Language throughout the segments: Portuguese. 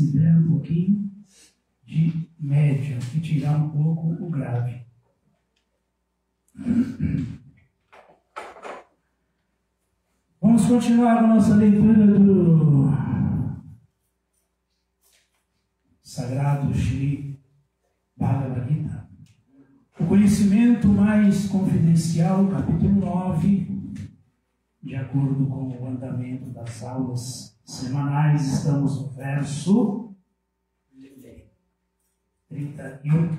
considera um pouquinho de médio e tirar um pouco o grave. Vamos continuar a nossa leitura do Sagrado Shri Bhagavad Gita. O conhecimento mais confidencial, capítulo 9, de acordo com o andamento das aulas semanais, estamos no verso 31.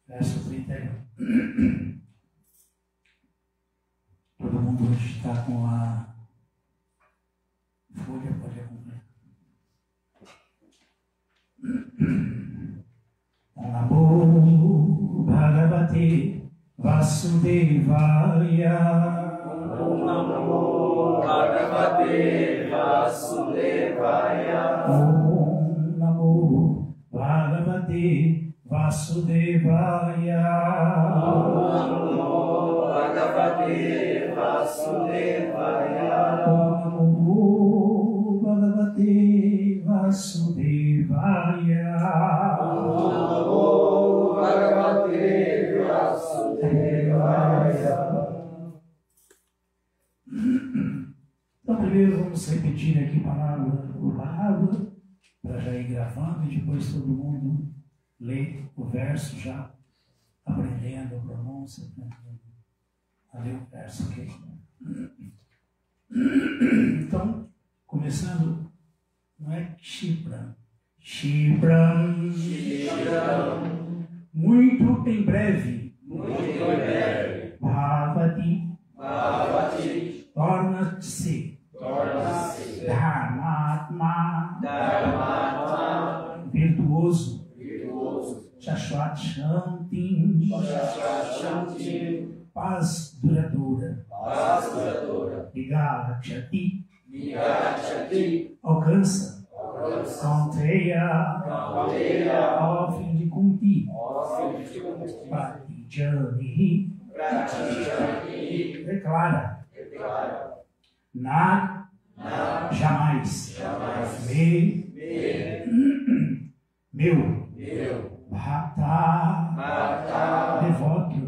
Verso 31. Todo mundo hoje está com a folha, pode acompanhar. Namo Bhagavate Vasudevaya. Namo Bhagavate Vasudevaya. Om Namo Bhagavate Vasudevaya. Om Namo Bhagavate Vasudevaya. Om Namo Bhagavate Vasudevaya. Om Namo Bhagavate Vasudevaya. Então, primeiro vamos repetir aqui palavra por palavra, para já ir gravando, e depois todo mundo lê o verso já, aprendendo a pronúncia, a ler o verso aqui. Então, começando, não é Shipram. Shipram. Muito em breve. Bhavati. Torna-se. Dharmatma. Virtuoso. Shashvat Shanti. Paz duradoura. Vigachati. Alcança. Kaunteya. Ao fim de cumprir. Pratijani. Declara. Jamais. Meu. Bhakta. Devoto.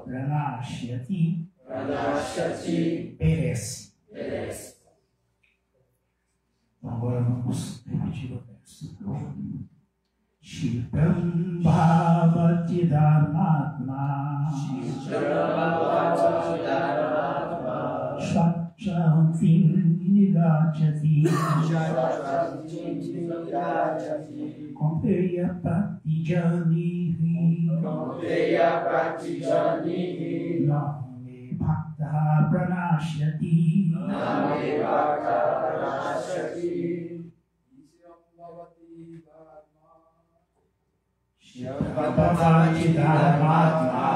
Pranashyati. Perece. Então agora vamos repetir o verso. Shipram Bhavati Dharmatma. Shvatchantim Nigachati. Kompeya Pratijanihi. Name Bhakta Pranashyati. Bhavati Dharmatma.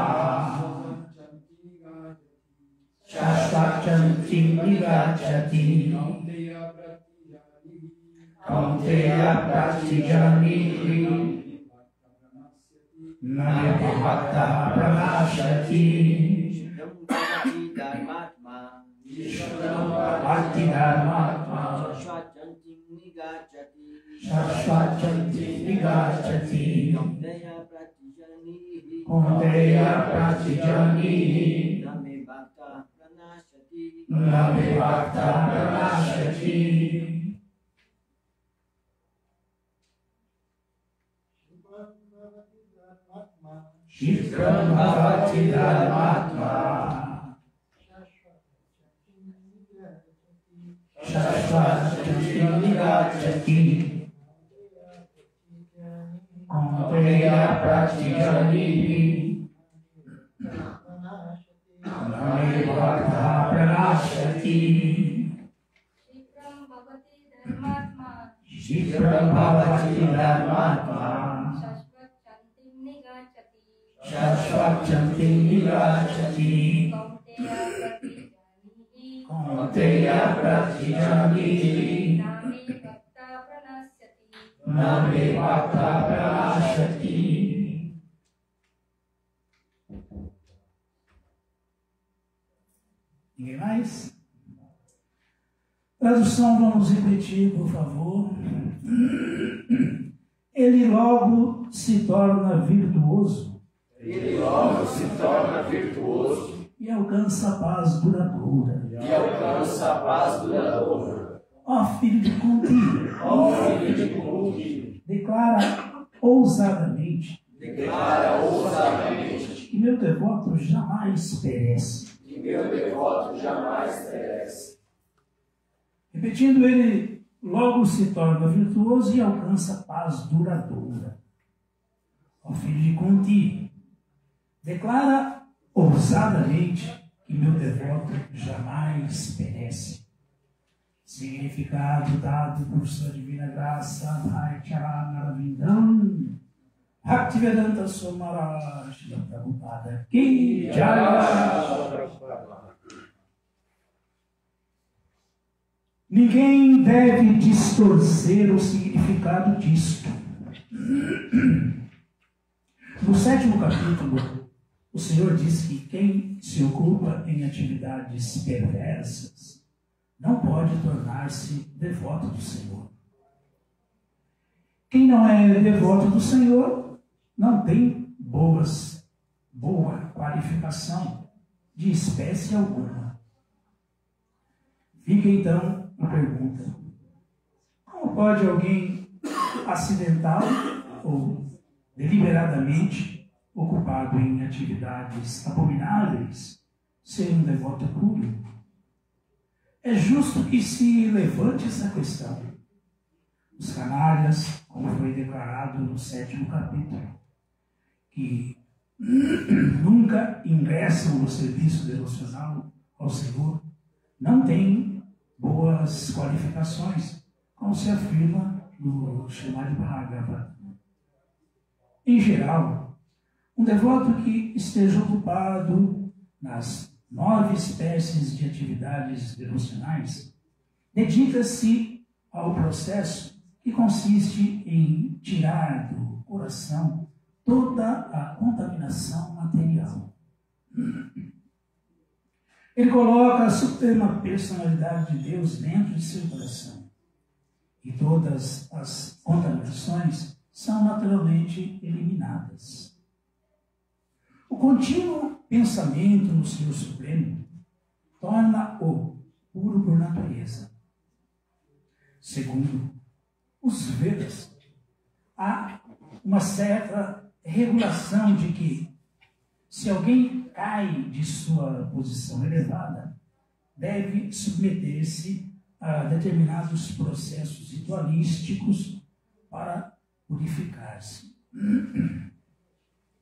Shashvachanti Nigachati. Kaunteya Pratijanihi. Name Bhakta Pranashyati. Bhakti Dharmatma. Shashvachanti Nigachati. Kaunteya Pratijanihi. Name Bhakta Pranashyati. Shikram Bhavati Dharmatma. Shashvachanti Nigachati. Kaunteya Pratijanihi. Name Bhakta Pranashyati. Shikram Bhavati Dharmatma. Shashvachanti Nigachati. Kaunteya Pratijanihi. Name Bhakta Pranashyati. Ninguém mais? Tradução, vamos repetir, por favor. logo se torna virtuoso. Ele logo se torna virtuoso. E alcança a paz duradoura. E alcança a paz duradoura. Ó filho de Kunti, Ó filho de Kunti, declara ousadamente declara ousadamente que meu devoto jamais perece. que meu devoto jamais perece. Repetindo, ele logo se torna virtuoso e alcança paz duradoura. Ó filho de Kunti, declara ousadamente que meu devoto jamais perece. Significado dado por sua divina graça, Bhai Charanaravindan, Bhaktivedanta Somaraj, Shila Prabhupada Ki Jai. Ninguém deve distorcer o significado disto. No 7º capítulo, o Senhor diz que quem se ocupa em atividades perversas não pode tornar-se devoto do Senhor. Quem não é devoto do Senhor não tem boa qualificação de espécie alguma. Fica então a pergunta: como pode alguém acidental ou deliberadamente ocupado em atividades abomináveis ser um devoto puro? É justo que se levante essa questão. Os canalhas, como foi declarado no 7º capítulo, que nunca ingressam no serviço devocional ao Senhor, não têm boas qualificações, como se afirma no Srimad Bhagavatam. Em geral, um devoto que esteja ocupado nas 9 espécies de atividades devocionais dedica-se ao processo que consiste em tirar do coração toda a contaminação material. Ele coloca a suprema personalidade de Deus dentro de seu coração. E todas as contaminações são naturalmente eliminadas. O contínuo pensamento no Senhor Supremo torna-o puro por natureza. Segundo os Vedas, há uma certa regulação de que, se alguém cai de sua posição elevada, deve submeter-se a determinados processos ritualísticos para purificar-se.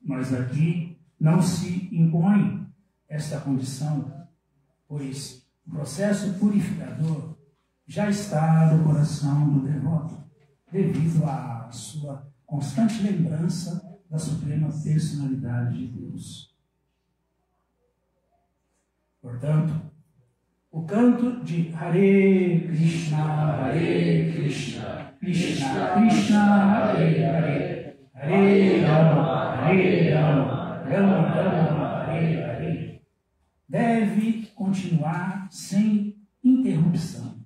Mas aqui não se impõe esta condição, pois o processo purificador já está no coração do devoto, devido à sua constante lembrança da suprema personalidade de Deus. Portanto, o canto de Hare Krishna, Krishna Krishna, Hare Hare, Hare Rama, Hare Rama, Rama Rama, Hare Hare, deve continuar sem interrupção.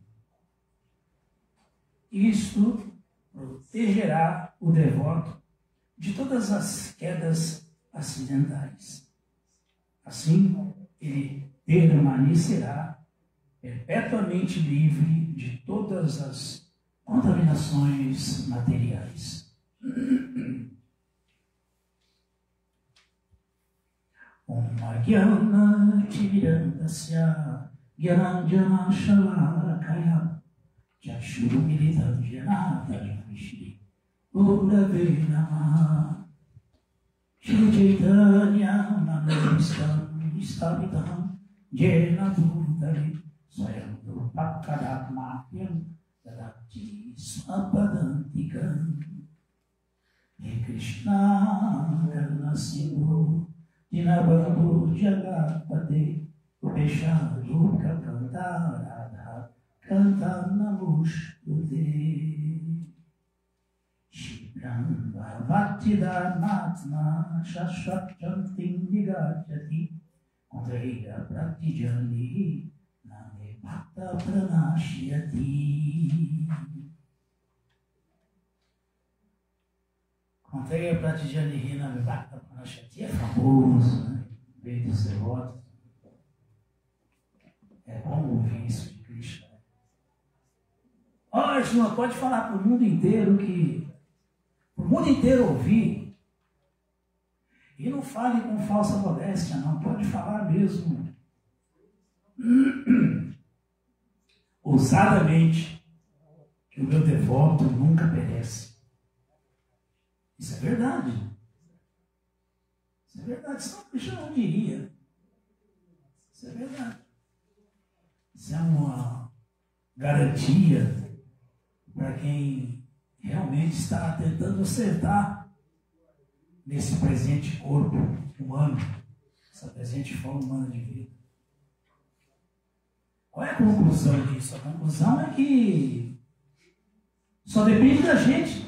Isto protegerá o devoto de todas as quedas acidentais. Assim, ele permanecerá perpetuamente livre de todas as contaminações materiais. Om Jnana Timirandasya Gyananjana Shalakaya Chakshurumilitam Jnana Vishri Gurave Namaha Shri Chaitanya Manavishtam Vistavitam Jena Bhutale Swayam Rupakadamatmyam Dadati Swapadantikam. He Krishna Karna Sindhu Dinabandhu Jagatpate Upesha Ruka Kanta Radha Kanta Namushtude Shibram Bhavati Dharmatma Shashvat Vigachati Kontraya Pratijani Name Bhakta Pranashyati. Contei para a Tidiane Rina, a tia é famoso, né? Veio dos devotos. É bom ouvir isso de Cristo. Olha, senhor, pode falar para o mundo inteiro o mundo inteiro ouvir. E não fale com falsa modéstia, não. Pode falar mesmo. Ousadamente, que o meu devoto nunca perece. Isso é verdade. Isso é verdade. Senão o Cristo não diria. Isso é verdade. Isso é uma garantia para quem realmente está tentando acertar nesse presente corpo humano, essa presente forma humana de vida. Qual é a conclusão disso? A conclusão é que só depende da gente.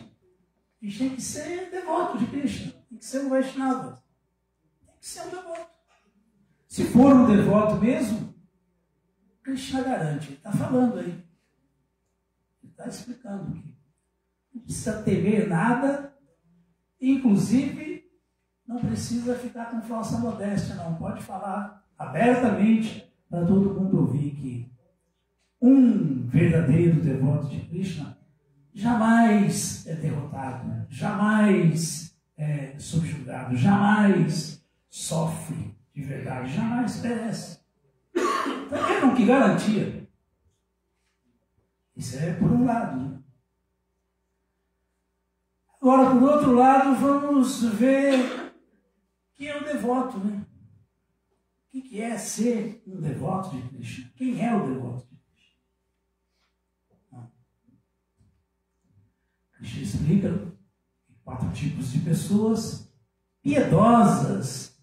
A gente tem que ser devoto de Krishna, tem que ser um Vaishnava, tem que ser um devoto. Se for um devoto mesmo, Krishna garante, ele está falando aí. Ele está explicando aqui. Não precisa temer nada, inclusive não precisa ficar com falsa modéstia, não. Pode falar abertamente para todo mundo ouvir que um verdadeiro devoto de Krishna jamais é derrotado, jamais é subjugado, jamais sofre de verdade, jamais perece. Então, é que garantia. Isso é por um lado, né? Agora, por outro lado, vamos ver quem é o devoto, né? O que é ser um devoto de Krishna? Quem é o devoto de Krishna? Krishna explica 4 tipos de pessoas piedosas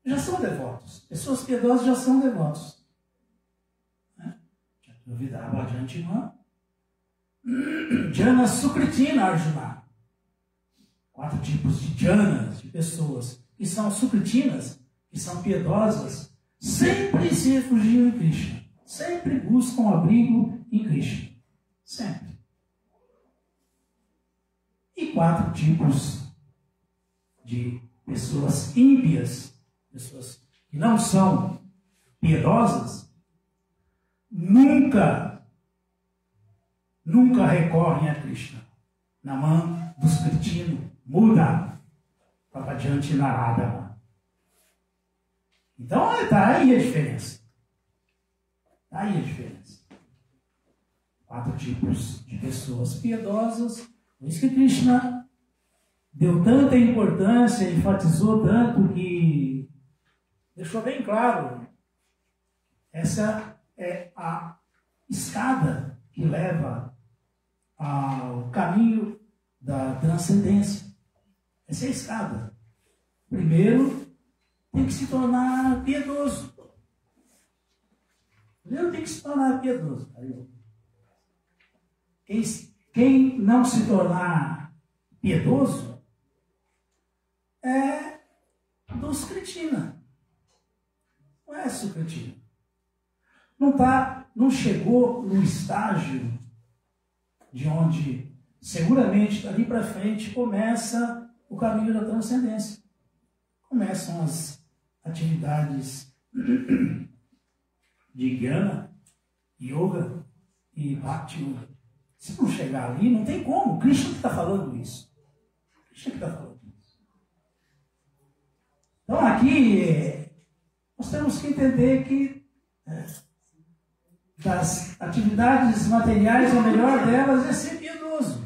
já são devotos. Pessoas piedosas já são devotos. Duvidava Jantima, Jana Sukritina Arjuna. 4 tipos de janas, de pessoas que são sukritinas, que são piedosas, sempre se refugiam em Krishna, sempre buscam abrigo em Krishna, sempre. E 4 tipos de pessoas ímpias, pessoas que não são piedosas, nunca recorrem a Krishna. Naman Duskritino Muda Papajanti Narada. Então está aí a diferença. Está aí a diferença. 4 tipos de pessoas piedosas. Por isso que Krishna deu tanta importância, enfatizou tanto que deixou bem claro. Essa é a escada que leva ao caminho da transcendência. Essa é a escada. Primeiro, tem que se tornar piedoso. Primeiro tem que se tornar piedoso. Quem não se tornar piedoso é Duskritina. Não é Sukritina. Não chegou no estágio de onde seguramente dali para frente começa o caminho da transcendência. Começam as atividades de Jnana, Yoga e Bhakti Yoga. Se não chegar ali, não tem como. Krishna que está falando isso. Krishna que está falando isso. Então aqui nós temos que entender que das atividades materiais, a melhor delas é ser piedoso.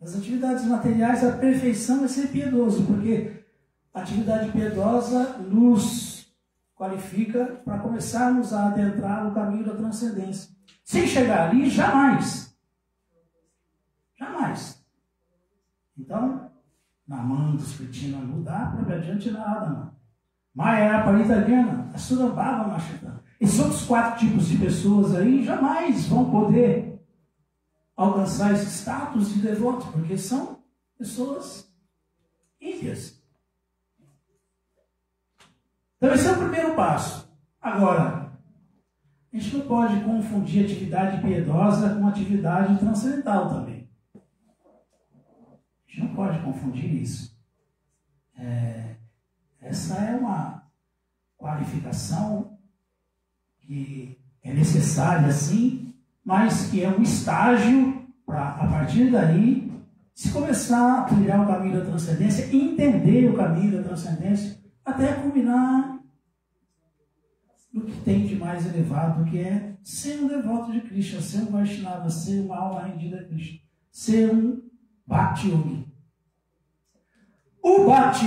Das atividades materiais, a perfeição é ser piedoso, porque a atividade piedosa nos qualifica para começarmos a adentrar no caminho da transcendência. Sem chegar ali, jamais. Jamais. Então, na mão dos Kritina não dá para adiante nada, não. Maya Paritagana, a Surabhava Machita. Esses outros 4 tipos de pessoas aí jamais vão poder alcançar esse status de devoto, porque são pessoas ímpias. Então esse é o primeiro passo. Agora, a gente não pode confundir atividade piedosa com atividade transcendental também. não pode confundir isso. Essa é uma qualificação que é necessária, sim, mas que é um estágio para, a partir daí, se começar a trilhar o caminho da transcendência, entender o caminho da transcendência, até culminar no que tem de mais elevado, que é ser um devoto de Krishna, ser um Vaishnava, ser uma alma rendida a Krishna, ser um Bhakti Yogi. O Bhakti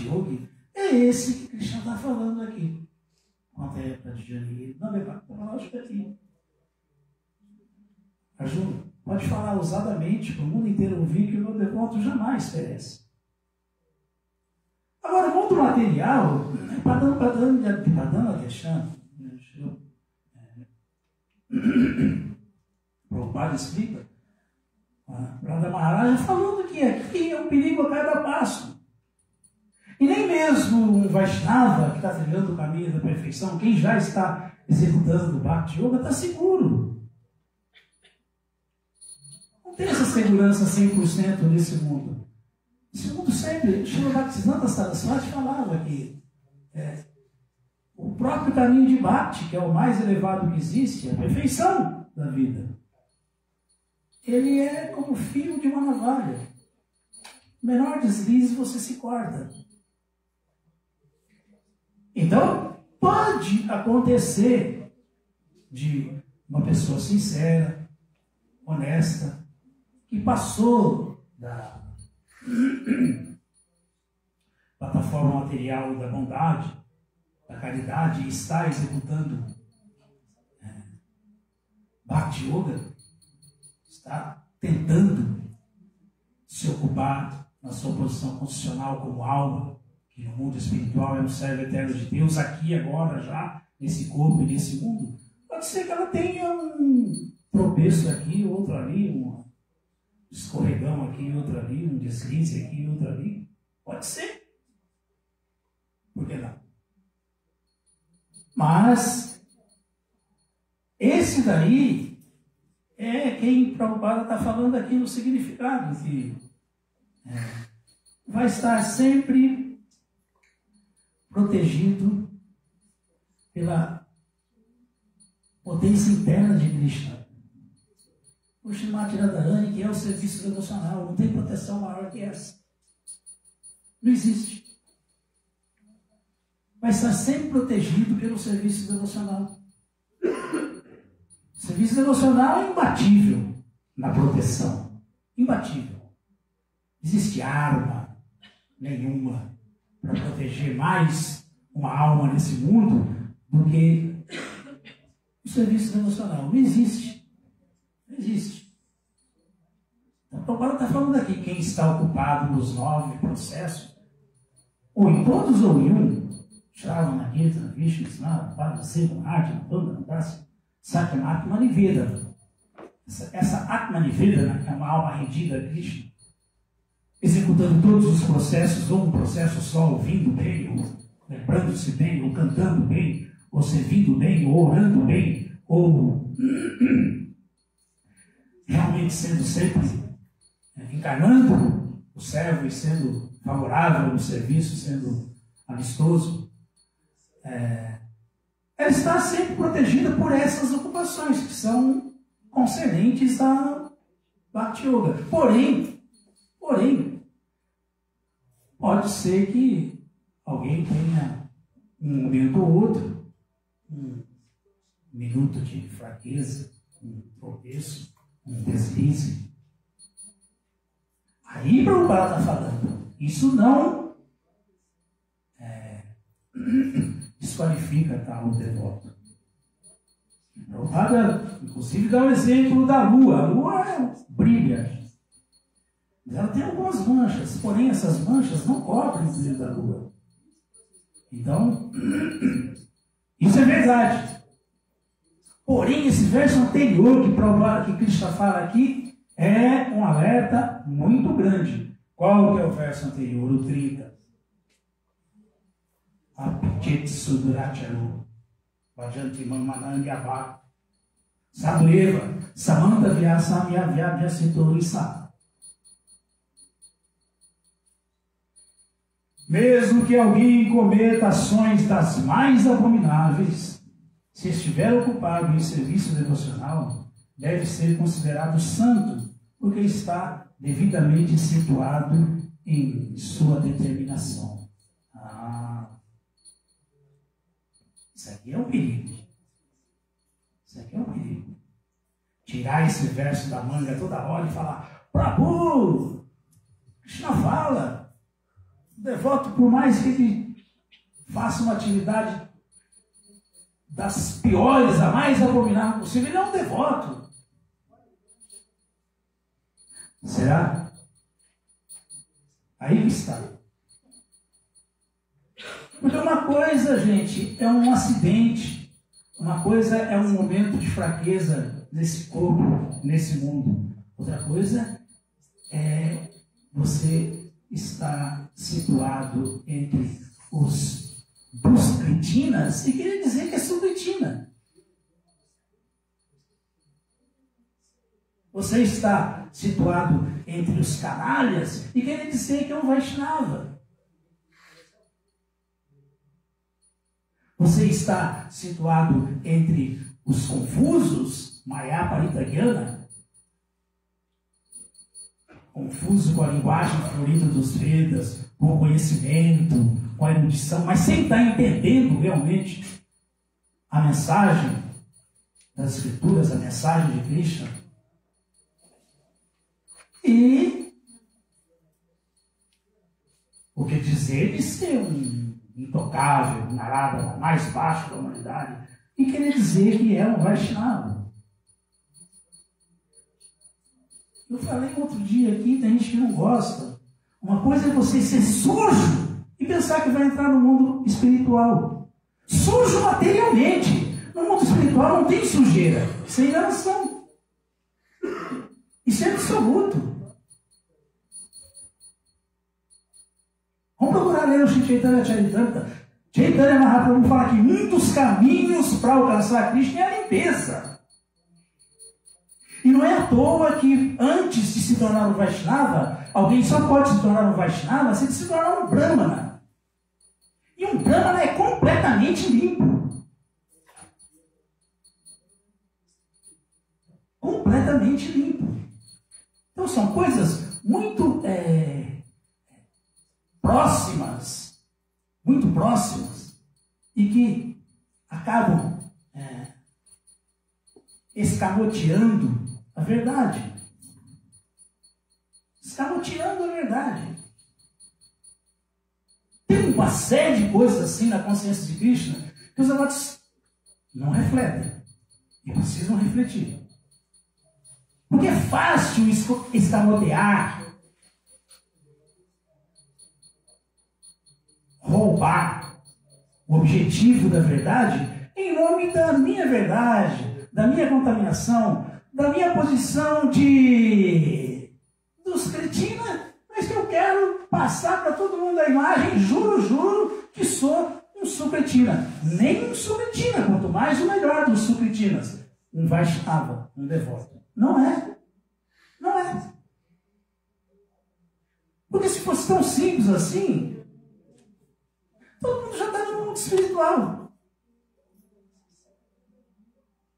Yogi é esse que Krishna está falando aqui. Quanto é para Djani? Não, é para lógica aqui. Arjuna, pode falar ousadamente para o mundo inteiro ouvir que o meu devoto jamais perece. Agora, o mundo material, Padana deixando, Prabhupada explica, Radha Maharaja falando que aqui é um perigo a cada passo. E nem mesmo um Vaishnava que está trilhando o caminho da perfeição, quem já está executando o Bhakti Yoga, está seguro. Não tem essa segurança 100% nesse mundo. Esse mundo sempre, Srila Bhaktisiddhanta Saraswati falava que o próprio caminho de Bhakti, que é o mais elevado que existe, a perfeição da vida, ele é como o fio de uma navalha. O menor deslize você se corta. Então, pode acontecer de uma pessoa sincera, honesta, que passou da plataforma material da bondade, da caridade, e está executando Bhakti Yoga, está tentando se ocupar na sua posição constitucional como alma, que no mundo espiritual é um servo eterno de Deus, aqui agora já, nesse corpo e nesse mundo. Pode ser que ela tenha um tropeço aqui, outro ali, um escorregão aqui, outro ali, um deslize aqui, outro ali. Pode ser. Por que não? Mas esse daí é quem Prabhupada está falando aqui no significado, que vai estar sempre protegido pela potência interna de Krishna. O Srimati Radharani, que é o serviço devocional, não tem proteção maior que essa. Não existe. Vai estar sempre protegido pelo serviço devocional. O serviço devocional é imbatível na proteção. Imbatível. Não existe arma nenhuma para proteger mais uma alma nesse mundo do que o serviço devocional. Não existe. Não existe. Então, o Prabhupada está falando aqui, quem está ocupado nos 9 processos, ou em todos ou em um, Shravana, Kirtana, Vishnu, Snara, Pada, Seva, Arjuna, Bandhana, Dasya, Sakyam, Atmanivedana. Essa Atmanivedana é uma alma rendida a Krishna, executando todos os processos, ou um processo só, ouvindo bem, ou lembrando-se bem, ou cantando bem, ou servindo bem, ou orando bem, ou realmente sendo sempre encarnando o servo e sendo favorável no serviço, sendo amistoso. Ela está sempre protegida por essas ocupações que são concernentes a Bhakti Yoga. Porém, pode ser que alguém tenha um momento ou outro, um minuto de fraqueza, um tropeço, um deslize. Aí Prabhupada está falando. Isso não desqualifica tal devoto. Prabhupada, inclusive, dá o exemplo da lua. A lua brilha. Mas ela tem algumas manchas, porém essas manchas não cobrem o brilho da lua. Então, isso é verdade. Porém, esse verso anterior que Krishna fala aqui é um alerta muito grande. Qual que é o verso anterior? O 30. Apichet Suduracharu Vajanti Mamanangyabha Sadhueva Samanta Vyasam Yavyabhya Sitorisa Mesmo que alguém cometa ações das mais abomináveis, se estiver ocupado em serviço devocional, deve ser considerado santo, porque está devidamente situado em sua determinação. Isso aqui é um perigo. Isso aqui é um perigo. Tirar esse verso da manga toda hora e falar: Prabhu, Krishna fala, o devoto, por mais que ele faça uma atividade das piores, a mais abominável possível, ele é um devoto. Será? Aí que está. Porque uma coisa, gente, é um acidente. Uma coisa é um momento de fraqueza nesse corpo, nesse mundo. Outra coisa é você estar situado entre os buscretinas e querer dizer que é sucretina. Você está situado entre os canalhas e querer dizer que é um Vaishnava. Você está situado entre os confusos, Maya Paritagyana, confuso com a linguagem florida dos Vedas, com o conhecimento, com a erudição, mas sem estar entendendo realmente a mensagem das Escrituras, a mensagem de Krishna. E o que dizer de ser um intocável, um Narada mais baixo da humanidade, e querer dizer que é um Vaishnava. Eu falei outro dia aqui, tem gente que não gosta. Uma coisa é você ser sujo e pensar que vai entrar no mundo espiritual. Sujo materialmente. No mundo espiritual não tem sujeira. Isso é enganação. Isso é absoluto. Vamos procurar ler o Shri Chaitanya Charitamrita. Chaitanya Mahaprabhu fala que um dos caminhos para alcançar Krishna é a limpeza. E não é à toa que antes de se tornar um Vaishnava, alguém só pode se tornar um Vaishnava se ele se tornar um Brahmana. E um Brahmana é completamente limpo. Completamente limpo. Então são coisas muito próximas, e que acabam escamoteando a verdade. Escamoteando a verdade. Tem uma série de coisas assim na consciência de Krishna que os devotos não refletem e precisam refletir. Porque é fácil escamotear, roubar o objetivo da verdade em nome da minha verdade, da minha contaminação, da minha posição dos cretinos, mas que eu quero passar para todo mundo a imagem, juro, que sou um sucretina. Nem um sucretina, quanto mais o melhor dos sucretinas. Um Vaishnava, um devoto. Não é. Não é. Porque se fosse tão simples assim, todo mundo já está no mundo espiritual.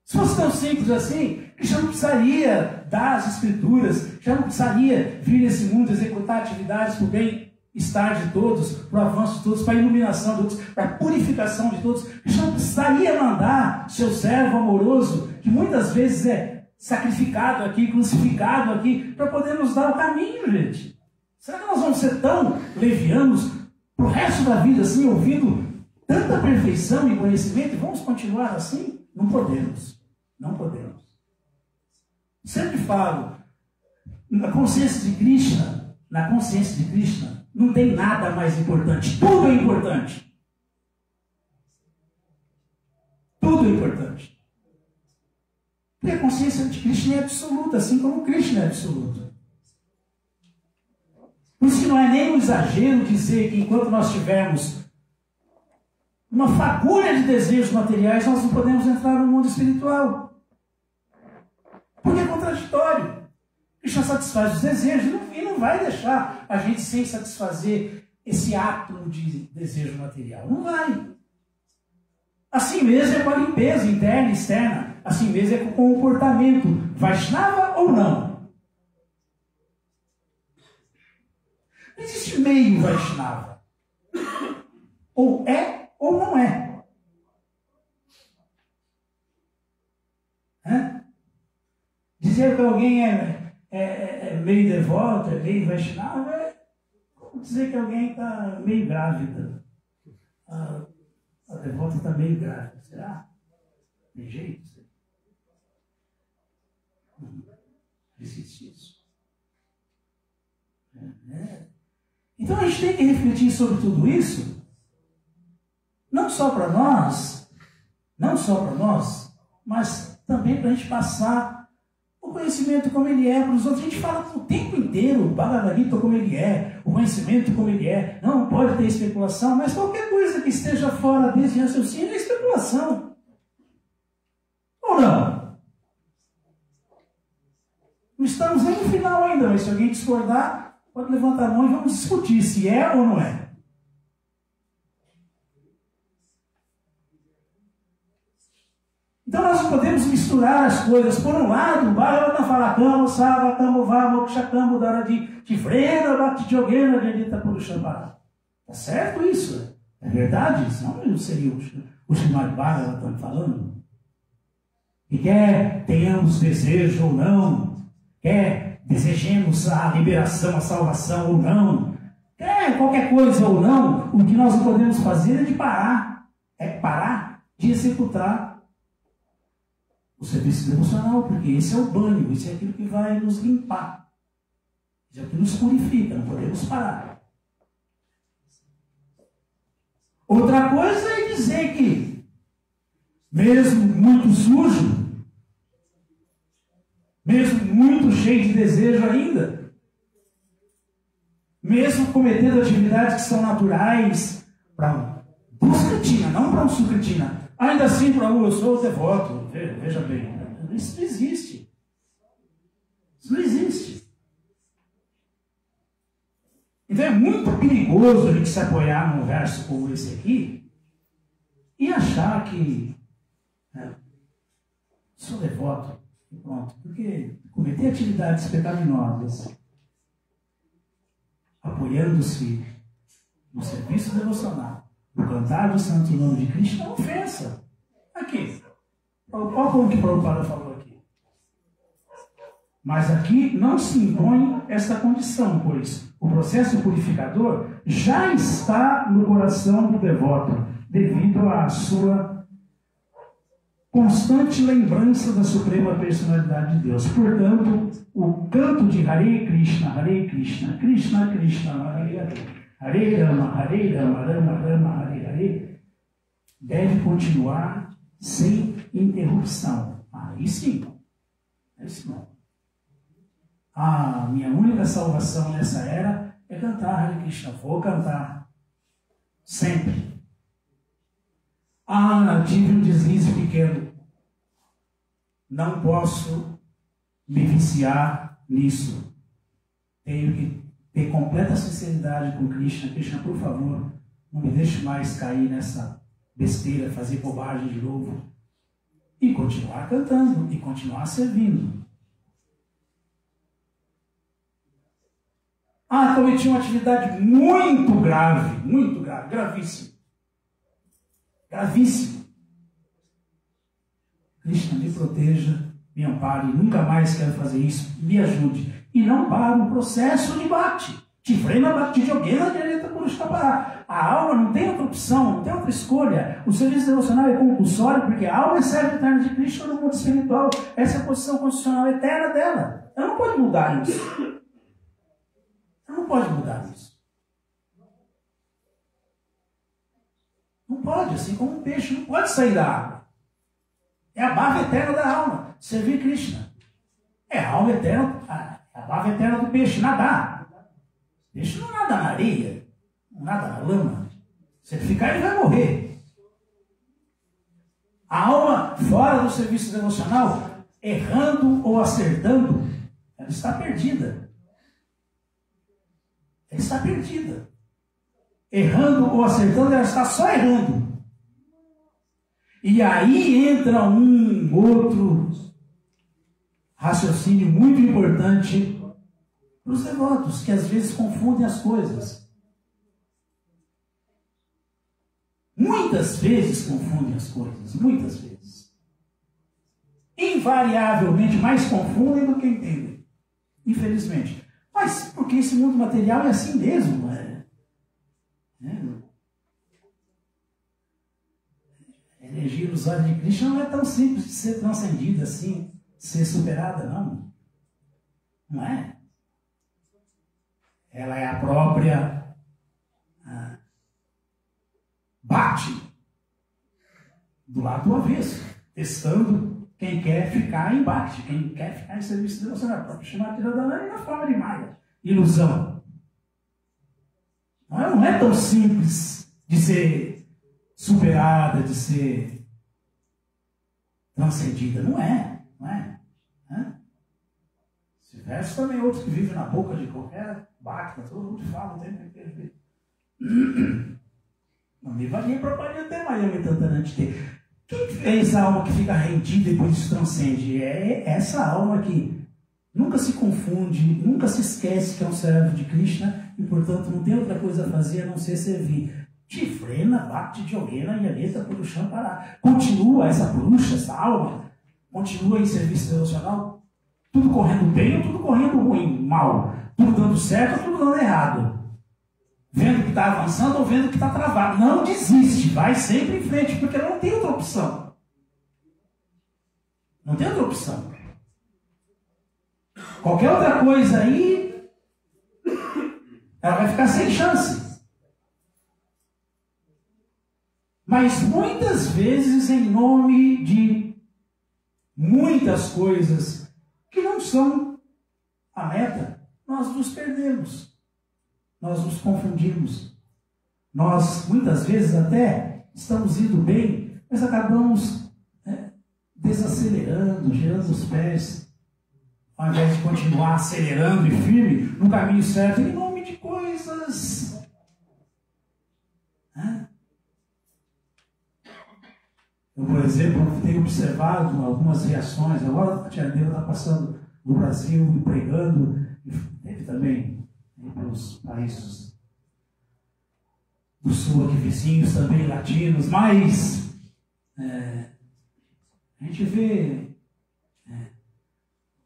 Se fosse tão simples assim, já não precisaria dar as Escrituras, já não precisaria vir nesse mundo executar atividades para o bem-estar de todos, para o avanço de todos, para a iluminação de todos, para a purificação de todos. Já não precisaria mandar seu servo amoroso, que muitas vezes é sacrificado aqui, crucificado aqui, para poder nos dar o caminho, gente. Será que nós vamos ser tão levianos para o resto da vida, assim, ouvindo tanta perfeição e conhecimento, e vamos continuar assim? Não podemos. Não podemos. Sempre falo, na consciência de Krishna, não tem nada mais importante. Tudo é importante. Tudo é importante. Porque a consciência de Krishna é absoluta, assim como Krishna é absoluto. Por isso que não é nem um exagero dizer que enquanto nós tivermos uma fagulha de desejos materiais, nós não podemos entrar no mundo espiritual. Porque é contraditório. Krishna satisfaz os desejos e não vai deixar a gente sem satisfazer esse ato de desejo material. Não vai. Assim mesmo é com a limpeza interna e externa. Assim mesmo é com o comportamento. Vaishnava ou não? Não existe meio Vaishnava. Ou é ou não é. Dizer que alguém é meio devoto, é meio Vaishnava, é como dizer que alguém está meio grávida. A devota está meio grávida. Será? Tem jeito? Não existe isso. Então a gente tem que refletir sobre tudo isso, não só para nós, mas também para a gente passar o conhecimento como ele é para os outros. A gente fala o tempo inteiro, o Bhagavad Gita como ele é, o conhecimento como ele é. Não pode ter especulação, mas qualquer coisa que esteja fora desse raciocínio é especulação. Ou não? Não estamos nem no final ainda, mas se alguém discordar, pode levantar a mão e vamos discutir se é ou não é. Então nós não podemos misturar as coisas. Por um lado, o Bhagavatam fala Kamo, Sava, Kamo, Vamo, Kshakamo, Daradi, Tivrena, Bhakti Yogena, Jadita Purushambara. Tá certo isso? É verdade? Senão não seria o Srimad Bhagavatam falando. E quer tenhamos desejo ou não, quer desejemos a liberação, a salvação ou não, quer qualquer coisa ou não, o que nós não podemos fazer é de parar. É parar de executar o serviço devocional, porque esse é o banho, isso é aquilo que vai nos limpar. Isso é o que nos purifica, não podemos parar. Outra coisa é dizer que, mesmo muito sujo, mesmo muito cheio de desejo ainda, mesmo cometendo atividades que são naturais para Sucritina, não para Sucritina, ainda assim para eu sou devoto. Veja bem, isso não existe. Isso não existe. Então é muito perigoso a gente se apoiar num verso como esse aqui e achar que sou devoto e pronto. Porque cometer atividades pecaminosas apoiando-se no serviço devocional, no cantar do santo nome de Cristo, é uma ofensa. Aqui. Olha como que o Prabhupada falou aqui. Mas aqui não se impõe essa condição, pois o processo purificador já está no coração do devoto, devido à sua constante lembrança da suprema personalidade de Deus. Portanto, o canto de Hare Krishna, Krishna Krishna, Hare Hare, Hare Rama, Rama Rama, Hare Hare, deve continuar sem interrupção. Aí sim. É isso não. A minha única salvação nessa era é cantar Hare Krishna. Vou cantar. Sempre. Tive um deslize pequeno. Não posso me viciar nisso. Tenho que ter completa sinceridade com Krishna. Krishna, por favor, não me deixe mais cair nessa besteira, fazer bobagem de novo. E continuar cantando, e continuar servindo. Cometi uma atividade muito grave, gravíssima. Gravíssima. Krishna, me proteja, me ampare, nunca mais quero fazer isso, me ajude. E não para no processo de bhakti. Tivrena Bhakti Yogena Jadita Purushambara. A alma não tem outra opção, não tem outra escolha. O serviço devocional é compulsório, porque a alma é serva eterna de Krishna no mundo espiritual. Essa é a posição constitucional eterna dela. Ela não pode mudar isso. Ela não pode mudar isso. Não pode, assim como um peixe não pode sair da água. É a bhava eterna da alma, servir Krishna. É a alma eterna, a bhava eterna do peixe, nadar. O peixe não nada na areia, não nada na lama. Se ele ficar, ele vai morrer. A alma fora do serviço devocional, errando ou acertando, ela está perdida. Ela está perdida. errando ou acertando, ela está só errando. E aí entra um outro raciocínio muito importante para os devotos, que às vezes confundem as coisas. Muitas vezes confundem as coisas, muitas vezes. Invariavelmente mais confundem do que entendem, infelizmente. Mas porque esse mundo material é assim mesmo, A energia ilusória de Krishna não é tão simples de ser transcendida assim, de ser superada, não. Não é? Ela é a própria bate do lado do avesso, testando quem quer ficar em bate, quem quer ficar em serviço de Deus. A própria Shrimati Radharani na forma de Maya, ilusão. Não é tão simples de ser superada, de ser transcendida. Não é. Esse verso também é outro que vive na boca de qualquer bacta, todo mundo fala o tempo inteiro. Não me valia para até Miami Tantarante. Quem fez a alma que fica rendida e depois se transcende? É essa alma que nunca se confunde, nunca se esquece que é um servo de Krishna e, portanto, não tem outra coisa a fazer a não ser servir. Tifrena, Bhakti, Yogena, Yaleta, Purusham, Pará. Continua essa Purusha, essa alma, continua em serviço devocional, tudo correndo bem ou tudo correndo ruim, mal. Tudo dando certo ou tudo dando errado. Vendo que está avançando ou vendo que está travado. Não desiste, vai sempre em frente, porque não tem outra opção. Não tem outra opção. Qualquer outra coisa aí, ela vai ficar sem chance. Mas muitas vezes, em nome de muitas coisas que não são a meta, nós nos perdemos. Nós nos confundimos. Nós, muitas vezes, até estamos indo bem, mas acabamos desacelerando, girando os pés, ao invés de continuar acelerando e firme no caminho certo, em nome de coisas. Eu, por exemplo, tenho observado algumas reações. Agora a Tia Neila está passando no Brasil e pregando, e teve também pelos países do sul aqui vizinhos, também latinos, mas a gente vê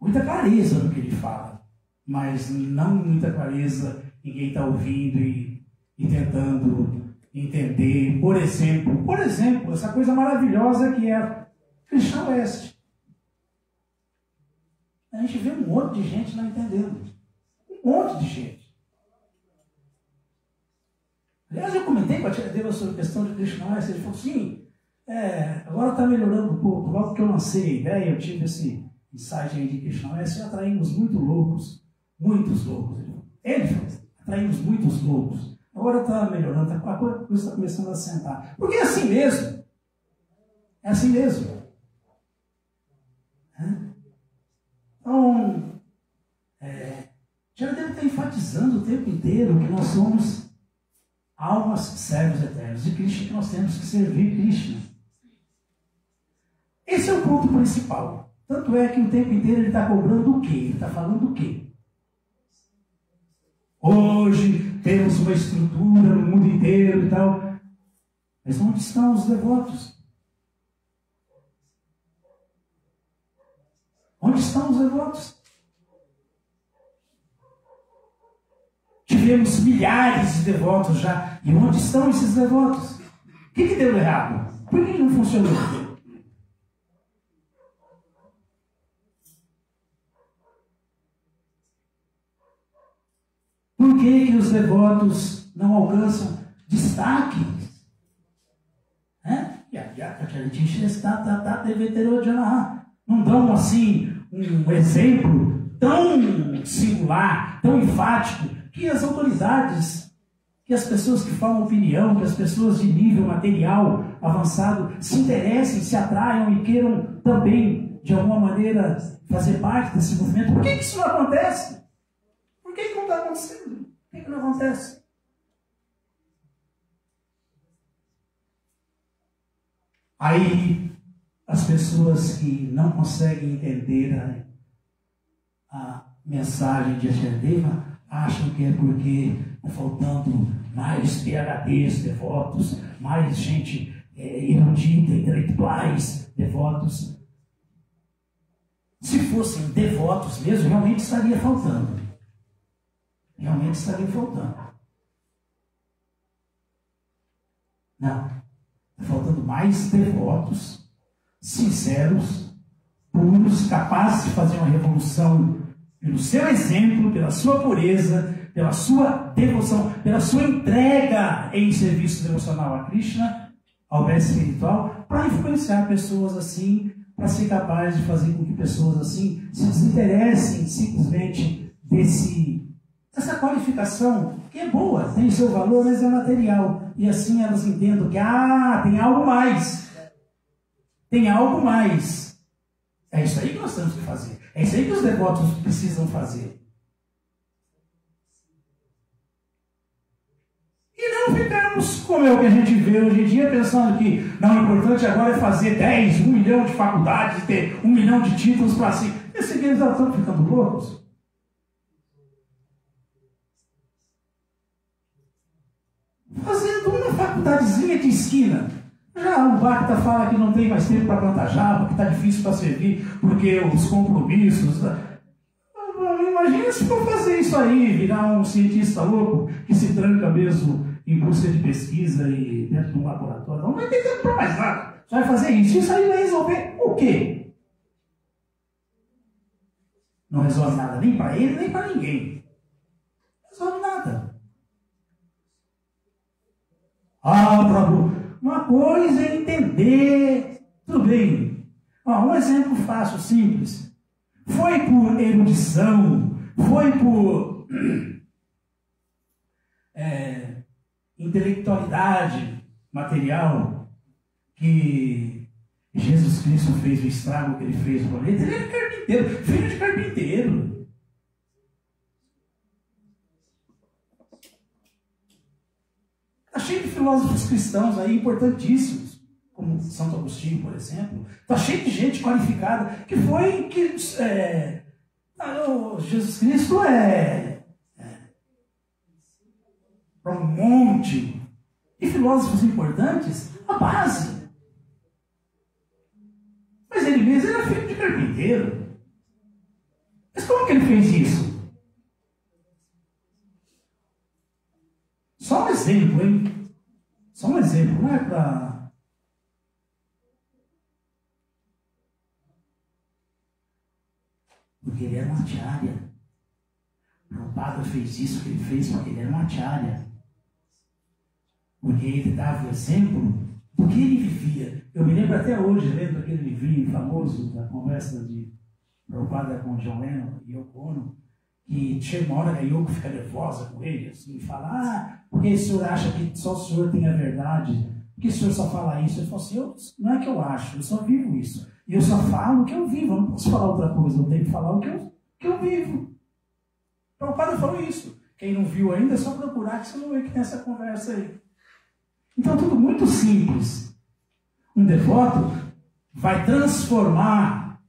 muita clareza no que ele fala, mas não muita clareza em quem está ouvindo e tentando entender. Por exemplo, essa coisa maravilhosa que é Krishna Oeste. A gente vê um monte de gente não entendendo. Um monte de gente. Aliás, eu comentei com a Tia Deva sobre a questão de Krishna Oeste. Ele falou assim, agora está melhorando um pouco. Logo que eu lancei a ideia, eu tive esse insight aí de Krishna Oeste, atraímos muitos loucos. Ele falou, atraímos muitos loucos. Agora está melhorando, a coisa está começando a sentar. Porque é assim mesmo. É assim mesmo. Então, já deve estar enfatizando o tempo inteiro que nós somos almas servos eternos de Krishna, que nós temos que servir Krishna. Esse é o ponto principal. Tanto é que o tempo inteiro ele está cobrando o quê? Ele está falando o quê? Hoje temos uma estrutura no mundo inteiro e tal. Mas onde estão os devotos? Onde estão os devotos? Tivemos milhares de devotos já. E onde estão esses devotos? O que deu errado? Por que não funcionou? Por que os devotos não alcançam destaque? Não dão assim um exemplo tão singular, tão enfático, que as autoridades, que as pessoas que falam opinião, que as pessoas de nível material avançado se interessem, se atraiam e queiram também, de alguma maneira, fazer parte desse movimento. Por que isso não acontece? Por que não está acontecendo? Por que não acontece? Aí as pessoas que não conseguem entender a mensagem de Asherdeva acham que é porque está faltando mais PhDs devotos, mais gente erudita, intelectuais devotos. Se fossem devotos mesmo, realmente estaria faltando. Realmente estaria faltando. Não. Está faltando mais devotos, sinceros, puros, capazes de fazer uma revolução pelo seu exemplo, pela sua pureza, pela sua devoção, pela sua entrega em serviço devocional a Krishna, ao mestre espiritual, para influenciar pessoas assim, para ser capaz de fazer com que pessoas assim se desinteressem simplesmente dessa qualificação, que é boa, tem seu valor, mas é material. E assim elas entendam que, tem algo mais. Tem algo mais. É isso aí que nós temos que fazer. É isso aí que os devotos precisam fazer. E não ficarmos, como é o que a gente vê hoje em dia, pensando que não, o importante agora é fazer 1 milhão de faculdades, ter 1 milhão de títulos para si. Esse que eles já estão ficando loucos. Fazendo uma faculdadezinha de esquina. Já o Bhakta fala que não tem mais tempo para plantar java, que está difícil para servir, porque os compromissos. Imagina se for fazer isso aí, virar um cientista louco que se tranca mesmo em busca de pesquisa e dentro de um laboratório. Não vai ter tempo para mais nada. Só vai fazer isso. Isso aí vai resolver o quê? Não resolve nada nem para ele, nem para ninguém. Não resolve nada. Prabhu, uma coisa é entender. Tudo bem. Um exemplo fácil, simples. Foi por erudição, foi por intelectualidade material que Jesus Cristo fez o estrago que ele fez no planeta. Ele era carpinteiro, filho de carpinteiro. Está cheio de filósofos cristãos aí importantíssimos, como Santo Agostinho, por exemplo. Está cheio de gente qualificada que foi Jesus Cristo para um monte de filósofos importantes, a base. Mas ele mesmo era filho de carpinteiro. Mas como que ele fez isso? Só um exemplo, hein? Só um exemplo, não é para... Porque ele era uma acharya. O padre fez isso que ele fez porque ele era uma acharya. Porque ele dava o exemplo do que ele vivia. Eu me lembro até hoje, lendo aquele livrinho famoso da conversa de Prabhupada com John Lennon e Yoko Ono, que chega uma hora que a Yoko fica nervosa com ele, assim, e fala, porque o senhor acha que só o senhor tem a verdade? Por que o senhor só fala isso? Ele falou assim, não é que eu acho, eu só vivo isso. E eu só falo o que eu vivo, eu não posso falar outra coisa, eu tenho que falar o que eu vivo. Então o padre falou isso. Quem não viu ainda é só procurar que você não vê que tem essa conversa aí. Então tudo muito simples. Um devoto vai transformar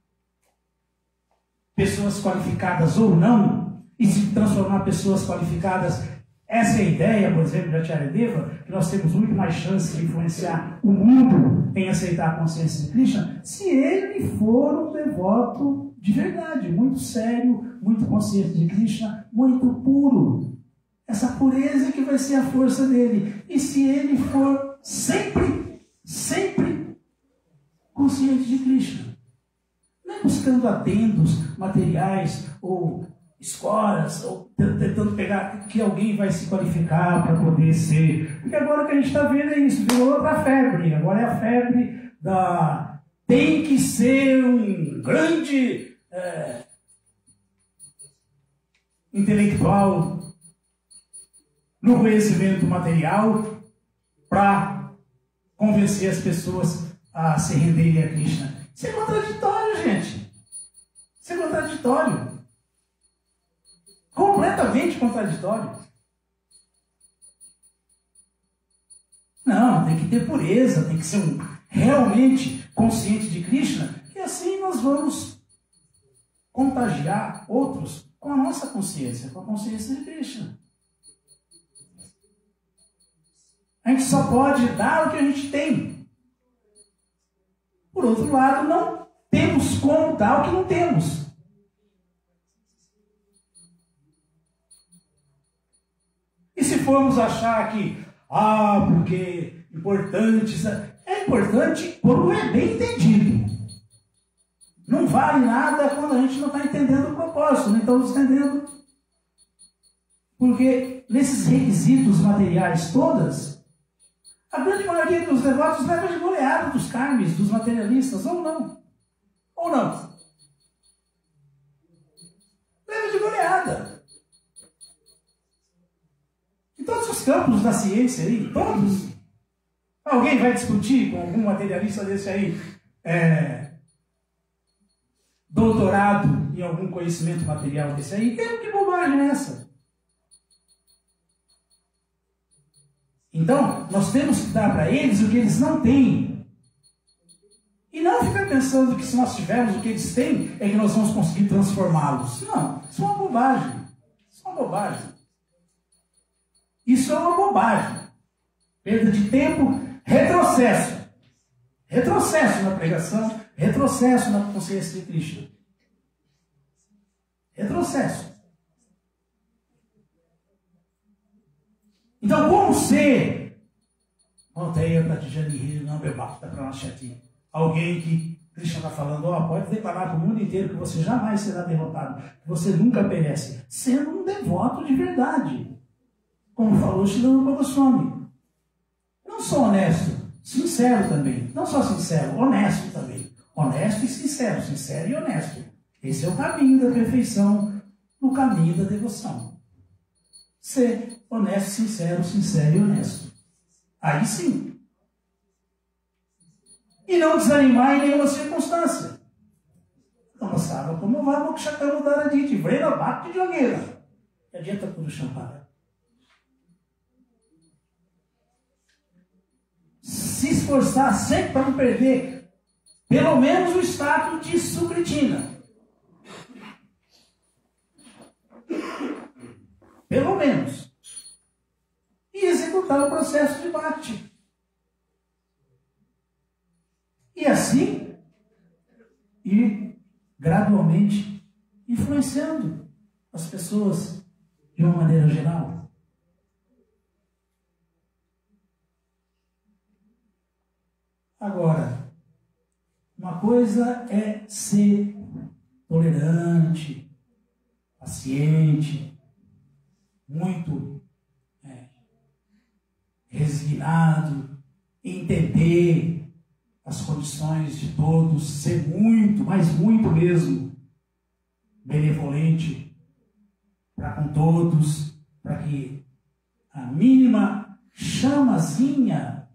pessoas qualificadas ou não, e se transformar pessoas qualificadas. Essa é a ideia, por exemplo, de Acharyadeva, que nós temos muito mais chance de influenciar o mundo em aceitar a consciência de Krishna, se ele for um devoto de verdade, muito sério, muito consciente de Krishna, muito puro. Essa pureza que vai ser a força dele. E se ele for sempre consciente de Krishna, não é buscando adendos materiais ou escolas, ou tentando pegar que alguém vai se qualificar para poder ser. Porque agora o que a gente está vendo é isso, virou outra febre. Agora é a febre da... Tem que ser um grande intelectual no conhecimento material para convencer as pessoas a se renderem a Krishna. Isso é contraditório, gente. Isso é contraditório. Completamente contraditório. Não, tem que ter pureza, tem que ser realmente consciente de Krishna, e assim nós vamos contagiar outros com a nossa consciência, com a consciência de Krishna. A gente só pode dar o que a gente tem. Por outro lado, não temos como dar o que não temos. E se formos achar que, porque importante, é importante quando é bem entendido. Não vale nada quando a gente não está entendendo o propósito, não estamos entendendo. Porque nesses requisitos materiais todas, a grande maioria dos devotos leva de goleada dos karmis, dos materialistas, ou não. Ou não. Leva de goleada. Em todos os campos da ciência aí, todos. Alguém vai discutir com algum materialista desse aí, doutorado em algum conhecimento material desse aí? Que bobagem é essa? Então, nós temos que dar para eles o que eles não têm. E não ficar pensando que se nós tivermos o que eles têm, é que nós vamos conseguir transformá-los. Não, isso é uma bobagem. Isso é uma bobagem. Isso é uma bobagem. Perda de tempo, retrocesso. Retrocesso na pregação, retrocesso na consciência de Krishna. Retrocesso. Então, como ser alguém que Krishna está falando, pode declarar para o mundo inteiro que você jamais será derrotado, que você nunca perece, sendo um devoto de verdade, como falou Srila Rupa Goswami. Não só honesto, sincero também. Não só sincero, honesto também. Honesto e sincero, sincero e honesto. Esse é o caminho da perfeição, o caminho da devoção. Ser honesto, sincero e honesto. Aí sim. E não desanimar em nenhuma circunstância. Não passava como vai Mokshakam Udaraditi, Vrena Bhakti Yogena. Que adianta tudo champara. Se esforçar sempre para não perder pelo menos o status de Sukritina. Pelo menos. E executar o processo de Bhakti. E assim, ir gradualmente influenciando as pessoas de uma maneira geral. Agora, uma coisa é ser tolerante, paciente, muito resignado, entender as condições de todos, ser muito, mas muito mesmo, benevolente para com todos, para que a mínima chamazinha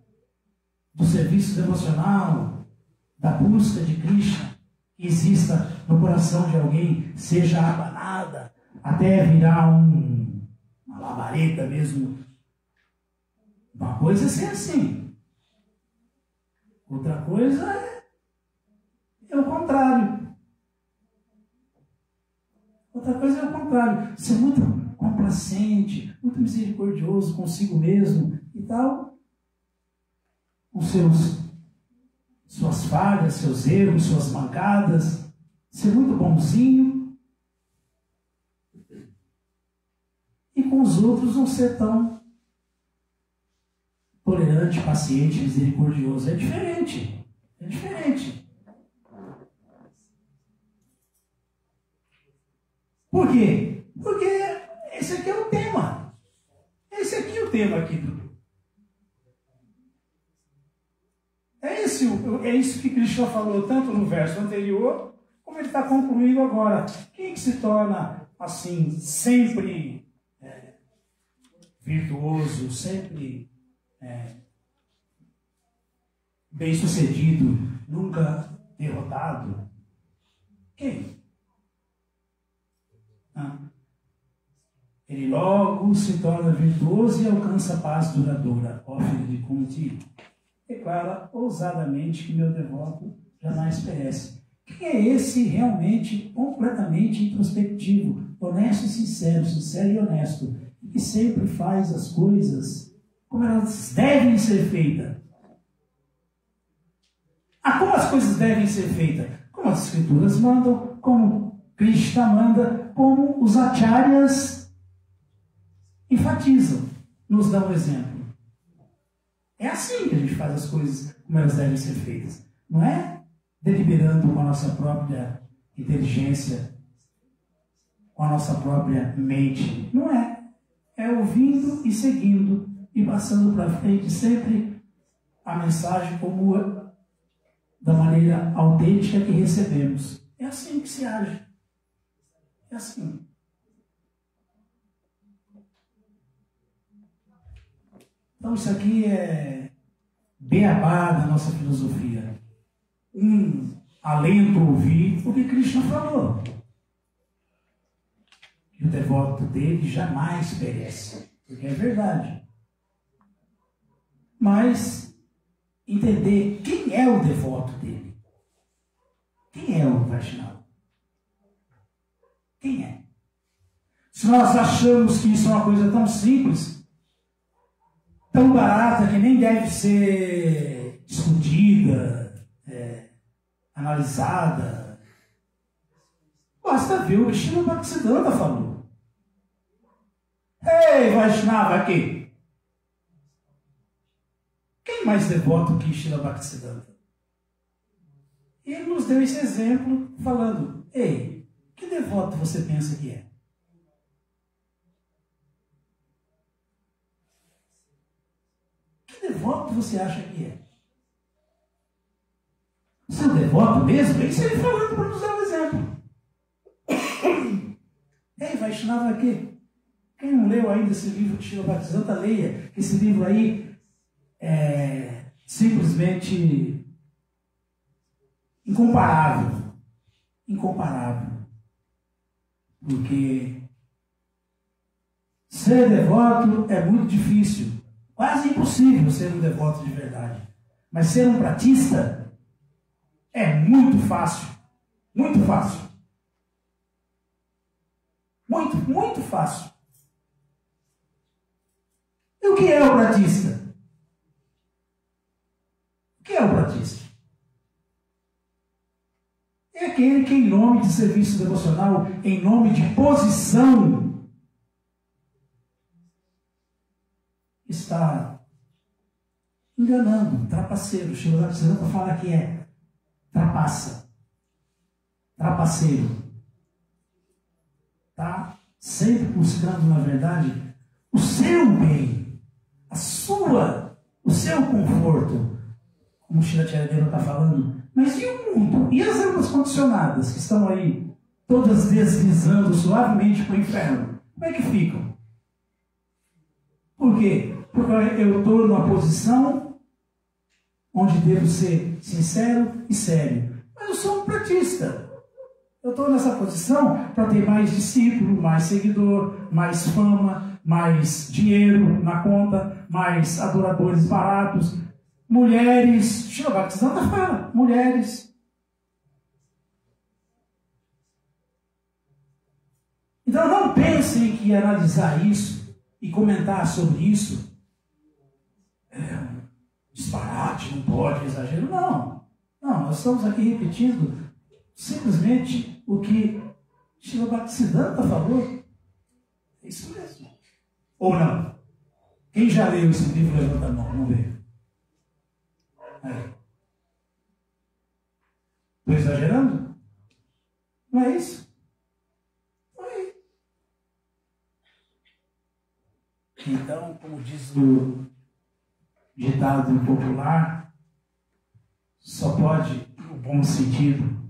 do serviço devocional, da busca de Krishna, que exista no coração de alguém, seja abanada, até virar uma labareda mesmo. Uma coisa é ser assim. Outra coisa é o contrário. Outra coisa é o contrário. Ser muito complacente, muito misericordioso consigo mesmo e tal. Com suas falhas, seus erros, suas mancadas. Ser muito bonzinho. E com os outros não ser tão tolerante, paciente, misericordioso. É diferente. É diferente. Por quê? Porque esse aqui é o tema. Esse aqui é o tema aqui, Dudu. É isso que Krishna falou tanto no verso anterior, como ele está concluindo agora. Quem que se torna assim, sempre virtuoso, sempre bem-sucedido, nunca derrotado? Quem? Ele logo se torna virtuoso e alcança a paz duradoura, ó filho de Kunti. declara ousadamente que meu devoto jamais perece. Quem é esse realmente completamente introspectivo, honesto e sincero e honesto, que sempre faz as coisas como elas devem ser feitas? Como as coisas devem ser feitas? Como as Escrituras mandam, como Krishna manda, como os acharyas enfatizam, nos dão um exemplo. É assim que a gente faz as coisas como elas devem ser feitas. Não é deliberando com a nossa própria inteligência, com a nossa própria mente. Não é. É ouvindo e seguindo e passando para frente sempre a mensagem como da maneira autêntica que recebemos. É assim que se age. É assim. Então isso aqui é beabá da nossa filosofia. Alento ouvir o que Krishna falou. Que o devoto dele jamais perece. Porque é verdade. Mas entender quem é o devoto dele. Quem é o Vaishnava? Quem é? Se nós achamos que isso é uma coisa tão simples, tão barata, que nem deve ser discutida, analisada, basta ver o que Srila Bhaktisiddhanta falou. Ei, Vaishnava aqui! Quem mais devoto que Srila Bhaktisiddhanta? Ele nos deu esse exemplo falando: ei, que devoto você pensa que é? Que devoto você acha que é? Seu devoto mesmo? É isso ele falando para nos dar um exemplo. Ei, Vaishnava aqui. Quem não leu ainda esse livro de Srila Bhaktisiddhanta, leia. Esse livro aí é simplesmente incomparável. Incomparável. Porque ser devoto é muito difícil. Quase impossível ser um devoto de verdade. Mas ser um pratista é muito fácil. Muito fácil. Muito, muito fácil. E o que é o pratista? O que é o pratista? É aquele que, em nome de serviço devocional, em nome de posição, está enganando, trapaceiro. Srila Bhaktisiddhanta fala que é trapaça, trapaceiro. Está sempre buscando, na verdade, o seu bem, o seu conforto, como o Srila Chaitanya está falando. Mas e o mundo? E as almas condicionadas que estão aí, todas deslizando suavemente para o inferno? Como é que ficam? Por quê? Porque eu estou numa posição onde devo ser sincero e sério. Mas eu sou um pratista. Eu estou nessa posição para ter mais discípulo, mais seguidor, mais fama, mais dinheiro na conta, mais adoradores baratos, mulheres. Srila Bhaktisiddhanta fala, mulheres. Então não pensem que analisar isso e comentar sobre isso é um disparate, não pode, exagero. Não, nós estamos aqui repetindo simplesmente o que Srila Bhaktisiddhanta falou. É isso mesmo. Ou não? Quem já leu esse livro, levanta a mão, vamos ver. Estou exagerando? Não é isso? Não é isso. Então, como diz o ditado popular, só pode, no bom sentido,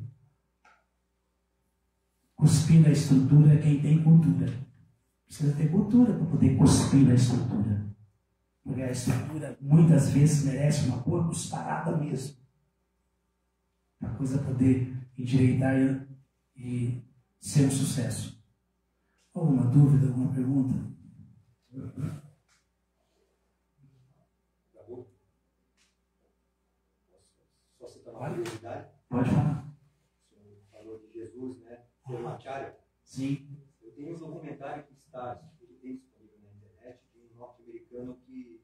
cuspir na estrutura quem tem cultura. Precisa ter cultura para poder cuspir na estrutura. Porque a estrutura muitas vezes merece uma boa cusparada mesmo. Para a coisa poder endireitar e ser um sucesso. Alguma dúvida, alguma pergunta? curiosidade. Pode falar. O senhor falou de Jesus, né? Ser um acharya. Sim. Eu tenho um documentário que está disponível na internet de um norte-americano que,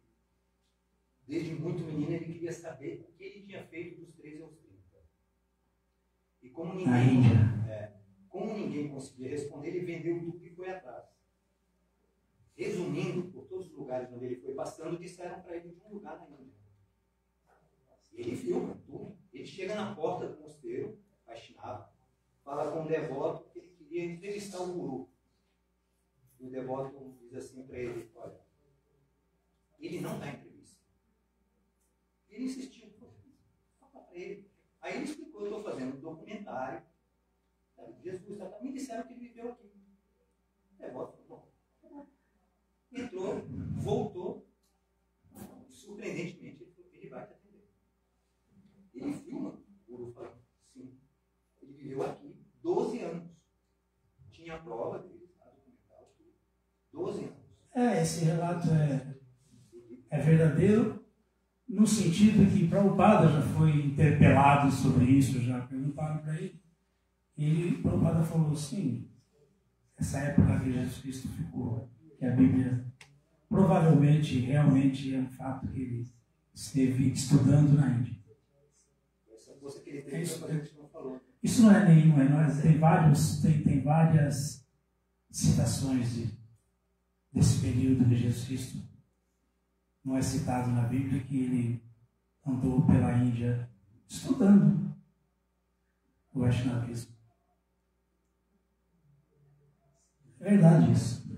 desde muito menino, ele queria saber o que ele tinha feito dos 13 aos 30. E como Na Índia. como ninguém conseguia responder, ele vendeu tudo e foi atrás. Resumindo, por todos os lugares onde ele foi passando, disseram para ele de um lugar na Índia. E ele filma tudo. Ele chega na porta do mosteiro, fascinado, fala com um devoto que ele queria entrevistar o guru. E o devoto diz assim para ele: olha, ele não dá entrevista. Ele insistiu, fala para ele. Aí ele explicou: eu estou fazendo um documentário. Jesus, me disseram que ele viveu aqui. O devoto falou: bom. Entrou, voltou, e, surpreendentemente, ele vai te atender. Ele filma, o guru falando: sim, ele viveu aqui 12 anos. Tinha a prova dele, documental, 12 anos. Esse relato é verdadeiro, no sentido que Prabhupada já foi interpelado sobre isso, já perguntaram para ele. E Prabhupada falou: sim, essa época que Jesus Cristo ficou, que a Bíblia provavelmente, realmente é um fato que ele esteve estudando na Índia. Isso não é nenhum, tem várias citações desse período de Jesus Cristo. Não é citado na Bíblia que ele andou pela Índia estudando o Vaishnavismo. É verdade isso.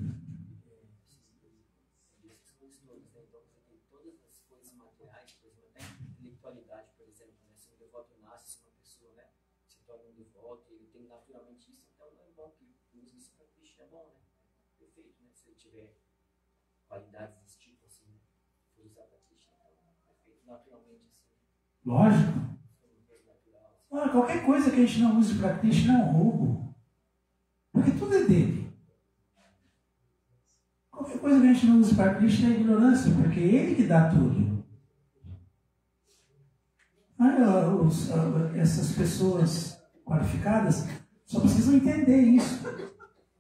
Naturalmente isso, então é bom que o isso para Krishna é bom, né? Perfeito, né? Se ele tiver qualidades desse tipo, assim, né? For usar para Krishna, então é perfeito, naturalmente, assim. Lógico. Qualquer coisa que a gente não use para Krishna é um roubo. Porque tudo é dele. Qualquer coisa que a gente não use para Krishna é ignorância, porque é ele que dá tudo. Essas pessoas qualificadas só precisam entender isso.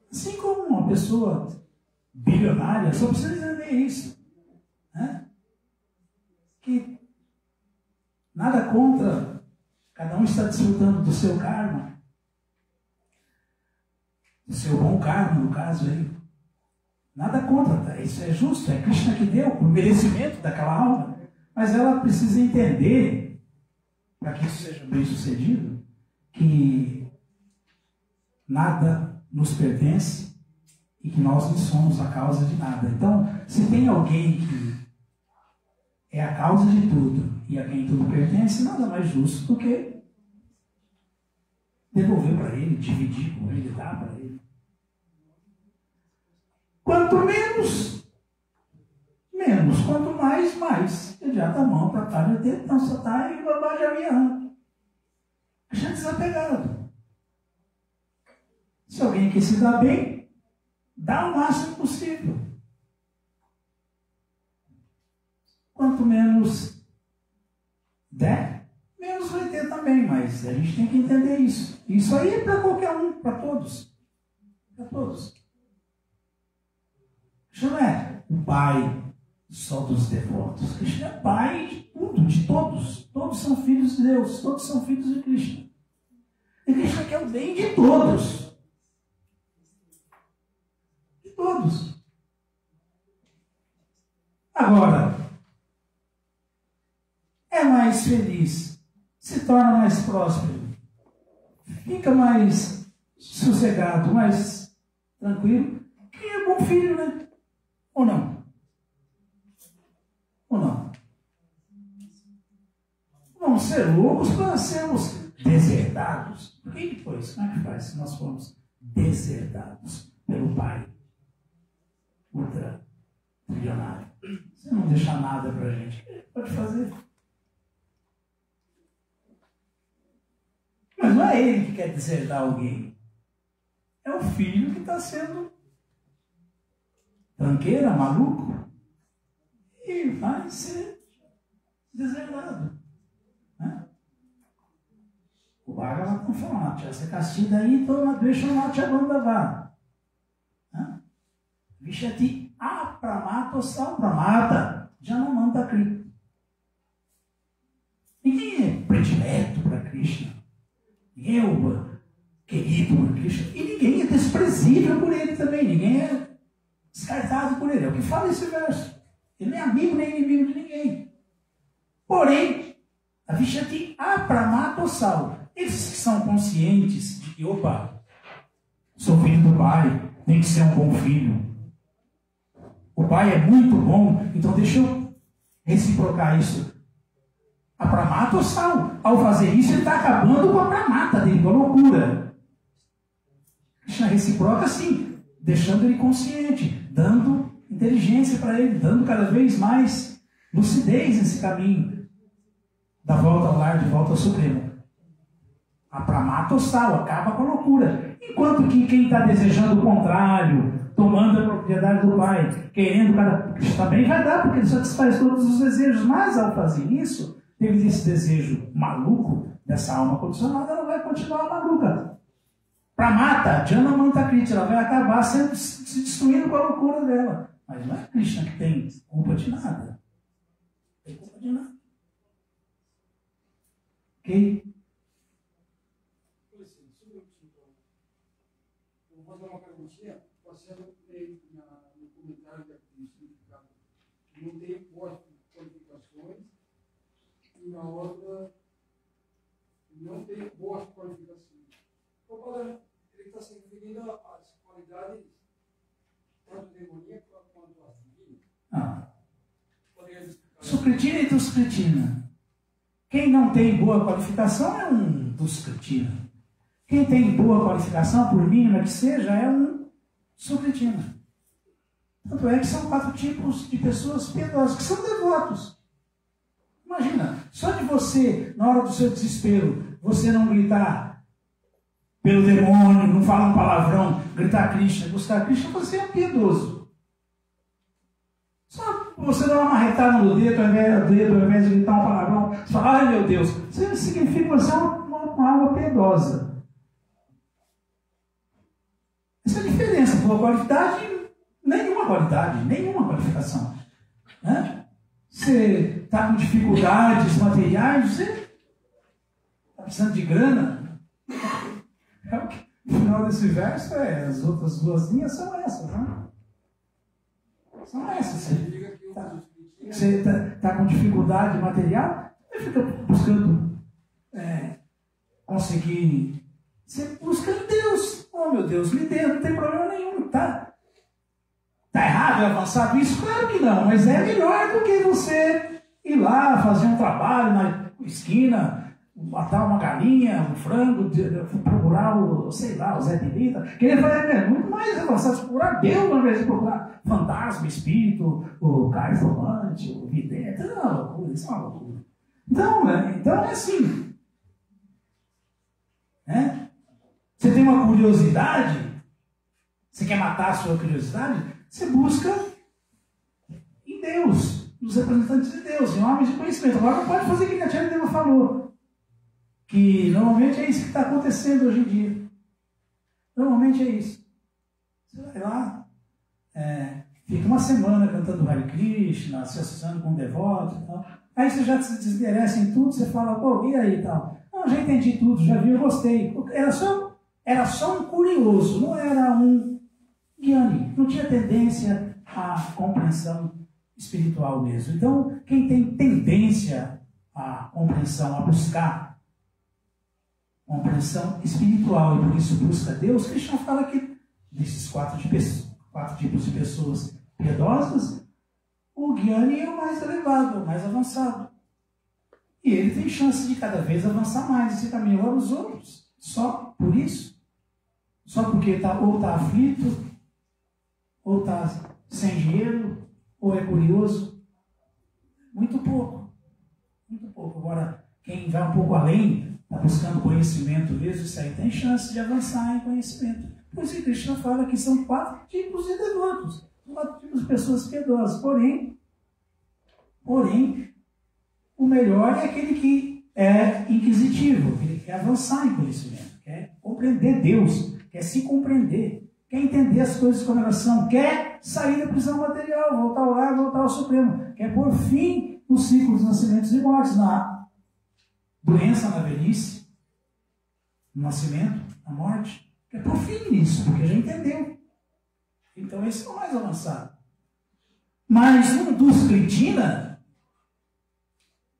Assim como uma pessoa bilionária só precisa entender isso. Né? Que nada contra, cada um está desfrutando do seu karma, do seu bom karma, no caso aí. Nada contra, isso é justo, é Krishna que deu, o merecimento daquela alma. Mas ela precisa entender, para que isso seja bem sucedido, que nada nos pertence e que nós não somos a causa de nada. Então, se tem alguém que é a causa de tudo e a quem tudo pertence, nada mais justo do que devolver para ele, dividir com ele, dar para ele. Quanto menos, menos. Quanto mais, mais. Adianta a mão para estar no dedo, então só está em babajaviando. Já desapegado. Se alguém quer se dar bem, dá o máximo possível. Quanto menos der, menos vai ter também, mas a gente tem que entender isso. Isso aí é para qualquer um, para todos. Para todos. Krishna não é o pai só dos devotos. Krishna é pai de tudo, de todos. Todos são filhos de Deus, todos são filhos de Krishna. E Krishna quer o bem de todos. De todos. Agora, é mais feliz, se torna mais próspero, fica mais sossegado, mais tranquilo. Quem é bom filho, né? Ou não? Ou não? Vamos ser loucos para sermos deserdados. Por que depois? Como é que faz se nós formos deserdados pelo Pai ultra trilionário? Se não deixar nada para a gente, o que pode fazer? Mas não é ele que quer deserdar alguém. É o filho que está sendo tranqueira, maluco, e vai ser deserdado. Né? O Bhagavatam fala, Chasakastidai toma dveshanacha bandava. Vishati apramato salpramata janamanta kri. Ninguém é predileto para Krishna. Ninguém é querido por Krishna. E ninguém é desprezível por ele também. Ninguém é descartado por ele. É o que fala esse verso. Ele nem é amigo nem inimigo de ninguém. Porém, a Vishati apramato sal. Eles que são conscientes de que, opa, sou filho do pai, tem que ser um bom filho. O pai é muito bom, então deixa eu reciprocar isso. A pramata ou sal. Ao fazer isso, ele está acabando com a pramata dele, com a loucura. Krishna reciproca assim, deixando ele consciente, dando inteligência para ele, dando cada vez mais lucidez nesse caminho da volta ao lar, de volta ao Supremo. A pramata ou sal acaba com a loucura. Enquanto que quem está desejando o contrário, tomando a propriedade do pai, querendo cada... Isso também vai dar, porque ele satisfaz todos os desejos, mas ao fazer isso, teve esse desejo maluco dessa alma condicionada, ela vai continuar maluca. Pramata, Janamanta Kriti, ela vai acabar se destruindo com a loucura dela. Mas não é Krishna que tem culpa de nada. Não tem culpa de nada. Ok? Vou fazer uma perguntinha, passando no comentário do significado. Não tem boas qualificações, e na outra não tem boas qualificações. Então, padre, ele está se referindo às qualidades tanto demoníacas quanto as divinas. Poderia explicar? Sukritina e Duskritina. Quem não tem boa qualificação é um Duskritina. Quem tem boa qualificação, por mínima que seja, é um Sukritina. Tanto é que são 4 tipos de pessoas piedosas, que são devotos. Imagina, só de você, na hora do seu desespero, você não gritar pelo demônio, não falar um palavrão, gritar Krishna, buscar Krishna, você é um piedoso. Só você dar uma marretada no dedo, ao invés de gritar um palavrão, você fala, ai meu Deus, isso significa que você é uma alma piedosa. Essa é a diferença. Boa qualidade, nenhuma qualificação. Né? Você está com dificuldades materiais, você está precisando de grana. O final desse verso as outras 2 linhas são essas, né? São essas. Você está com dificuldade material, você fica buscando conseguir. Você busca em Deus. Oh, meu Deus, me dê, não tem problema nenhum. Tá errado, é avançado isso? Claro que não, mas é melhor do que você ir lá fazer um trabalho na esquina, matar uma galinha, um frango, procurar o Zé Pirita. Querer fazer muito mais avançado, procurar Deus ao invés de procurar fantasma, espírito, o cartomante, o vidente. Isso é uma loucura, isso é uma loucura. Então é assim. Você tem uma curiosidade, você quer matar a sua curiosidade, você busca em Deus, nos representantes de Deus, em homens de conhecimento. Agora não pode fazer o que a Tia Deva falou, que normalmente é isso que está acontecendo hoje em dia. Normalmente é isso. Você vai lá, fica uma semana cantando Hare Krishna, se associando com um devoto e tal. Aí você já se desinteressa em tudo, você fala, pô, e aí e tal? Não, já entendi tudo, já vi, eu gostei. Era só um curioso, não era um Gyani, não tinha tendência à compreensão espiritual mesmo. Então, quem tem tendência à compreensão, a buscar compreensão espiritual e por isso busca Deus, Krishna fala que desses 4 tipos de pessoas piedosas, o Gyani é o mais elevado, o mais avançado. E ele tem chance de cada vez avançar mais esse caminho. Agora os outros, só por isso, só porque ou está aflito, ou está sem dinheiro, ou é curioso, muito pouco. Muito pouco. Agora, quem vai um pouco além, está buscando conhecimento mesmo, isso aí tem chance de avançar em conhecimento. Por isso que Krishna fala que são 4 tipos de devotos, 4 tipos de pessoas piedosas. Porém, o melhor é aquele que é inquisitivo, ele quer avançar em conhecimento, quer compreender Deus, quer se compreender, quer entender as coisas como elas são, quer sair da prisão material, voltar ao lar, voltar ao Supremo, quer pôr fim no ciclo dos nascimentos e mortes, na doença, na velhice, no nascimento, na morte, quer pôr fim nisso, porque já entendeu. Então esse é o mais avançado. Mas um dos cretina,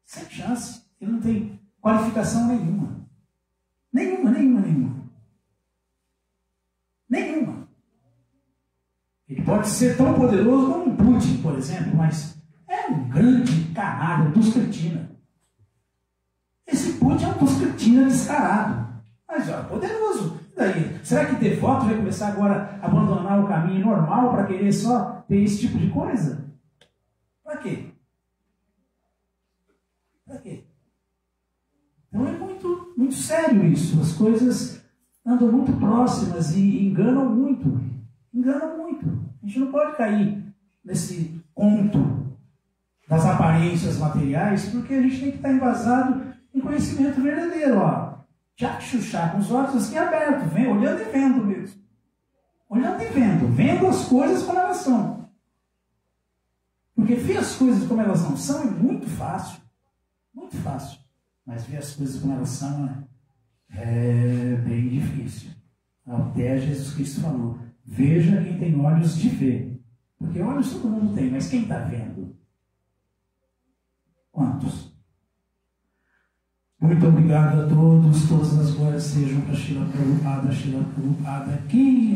sem chance. Ele não tem qualificação nenhuma. Nenhuma. Ele pode ser tão poderoso como um Putin, por exemplo, mas é um grande canalha dos cretina. Esse Putin é um dos cretina descarado. Mas é poderoso. E daí? Será que devoto vai começar agora a abandonar o caminho normal para querer só ter esse tipo de coisa? Para quê? Para quê? Então é muito sério isso. As coisas andam muito próximas e enganam muito. A gente não pode cair nesse conto das aparências materiais, porque a gente tem que estar embasado em conhecimento verdadeiro. Chachuchá, com os olhos assim abertos, olhando e vendo mesmo. Olhando e vendo as coisas como elas são. Porque ver as coisas como elas não são é muito fácil. Mas ver as coisas como elas são é bem difícil. Até Jesus Cristo falou: veja quem tem olhos de ver. Porque olhos todo mundo tem, mas quem está vendo? Quantos? Muito obrigado a todos. Todas as glórias sejam para Srila Prabhupada, Srila Prabhupada. Que